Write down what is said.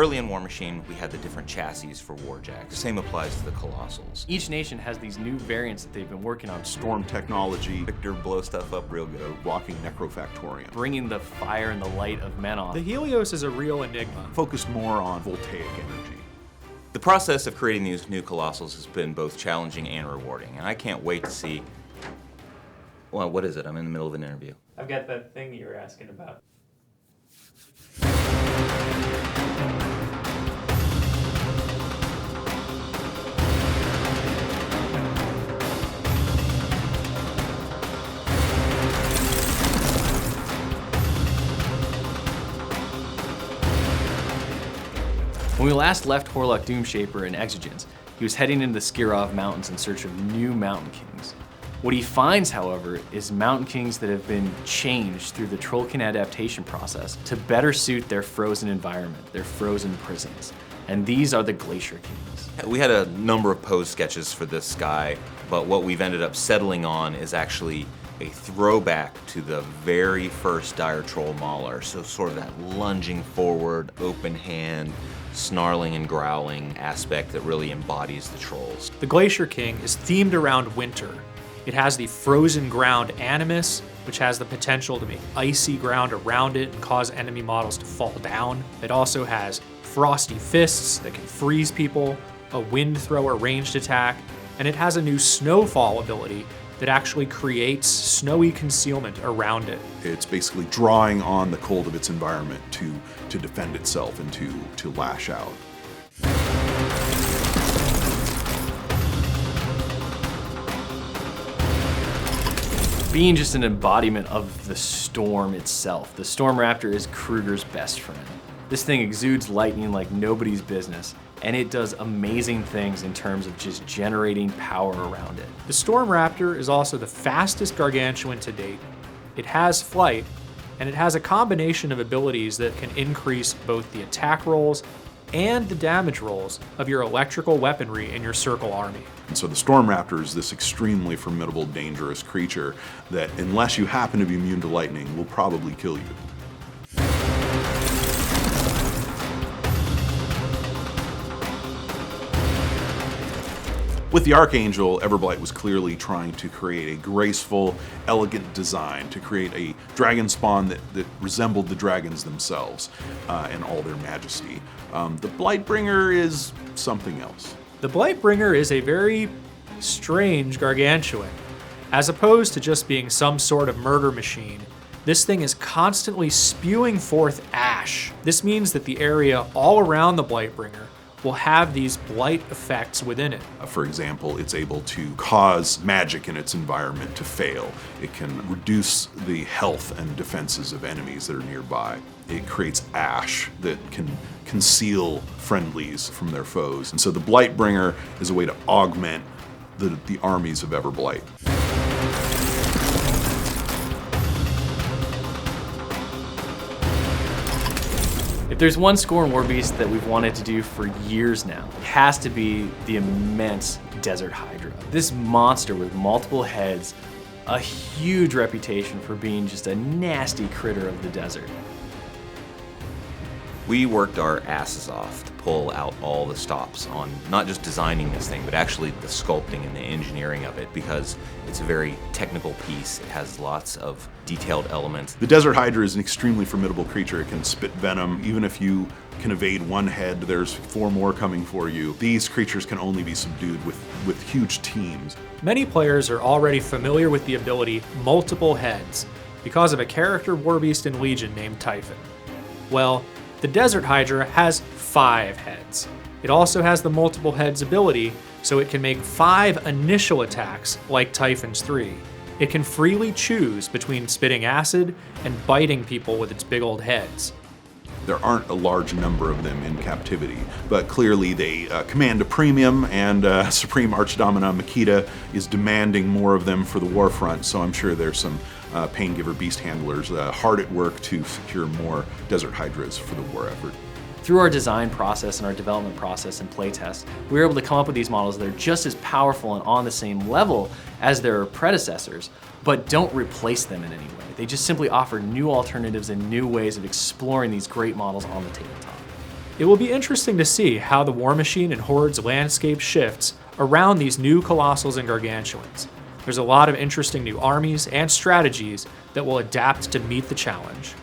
Early in War Machine, we had the different chassis for Warjacks. The same applies to the Colossals. Each nation has these new variants that they've been working on. Storm technology. Victor blow stuff up real good. Blocking Necrofactorium. Bringing the fire and the light of Menoth. The Helios is a real enigma. Focused more on voltaic energy. The process of creating these new Colossals has been both challenging and rewarding, and I can't wait to see... Well, what is it? I'm in the middle of an interview. I've got that thing you were asking about. When we last left Horlock Doomshaper in Exogens, he was heading into the Skirov Mountains in search of new Mountain Kings. What he finds, however, is Mountain Kings that have been changed through the Trollkin adaptation process to better suit their frozen environment, their frozen prisons. And these are the Glacier Kings. We had a number of pose sketches for this guy, but what we've ended up settling on is actually a throwback to the very first Dire Troll Mauler. So sort of that lunging forward, open hand, snarling and growling aspect that really embodies the trolls. The Glacier King is themed around winter. It has the frozen ground animus, which has the potential to make icy ground around it and cause enemy models to fall down. It also has frosty fists that can freeze people, a wind thrower ranged attack, and it has a new snowfall ability that actually creates snowy concealment around it. It's basically drawing on the cold of its environment to defend itself and to lash out. Being just an embodiment of the storm itself, the Storm Raptor is Kruger's best friend. This thing exudes lightning like nobody's business, and it does amazing things in terms of just generating power around it. The Storm Raptor is also the fastest Gargantuan to date. It has flight, and it has a combination of abilities that can increase both the attack rolls and the damage rolls of your electrical weaponry in your Circle army. And so the Storm Raptor is this extremely formidable, dangerous creature that, unless you happen to be immune to lightning, will probably kill you. With the Archangel, Everblight was clearly trying to create a graceful, elegant design, to create a dragon spawn that resembled the dragons themselves in all their majesty. The Lightbringer is something else. The Lightbringer is a very strange Gargantuan. As opposed to just being some sort of murder machine, this thing is constantly spewing forth ash. This means that the area all around the Lightbringer will have these blight effects within it. For example, it's able to cause magic in its environment to fail. It can reduce the health and defenses of enemies that are nearby. It creates ash that can conceal friendlies from their foes. And so the Lightbringer is a way to augment the armies of Everblight. If there's one Scorn Warbeast that we've wanted to do for years now, it has to be the immense Desert Hydra. This monster with multiple heads, a huge reputation for being just a nasty critter of the desert. We worked our asses off to pull out all the stops on not just designing this thing, but actually the sculpting and the engineering of it, because it's a very technical piece. It has lots of detailed elements. The Desert Hydra is an extremely formidable creature. It can spit venom. Even if you can evade one head, there's 4 more coming for you. These creatures can only be subdued with huge teams. Many players are already familiar with the ability Multiple Heads because of a character Warbeast in Legion named Typhon. Well, the Desert Hydra has 5 heads. It also has the Multiple Heads ability, so it can make 5 initial attacks like Typhon's 3. It can freely choose between spitting acid and biting people with its big old heads. There aren't a large number of them in captivity, but clearly they command a premium, and Supreme Archdomina Makita is demanding more of them for the war front, so I'm sure there's some Paingiver Beast Handlers hard at work to secure more Desert Hydras for the war effort. Through our design process and our development process and playtest, we were able to come up with these models that are just as powerful and on the same level as their predecessors, but don't replace them in any way. They just simply offer new alternatives and new ways of exploring these great models on the tabletop. It will be interesting to see how the War Machine and Hordes landscape shifts around these new Colossals and Gargantuans. There's a lot of interesting new armies and strategies that will adapt to meet the challenge.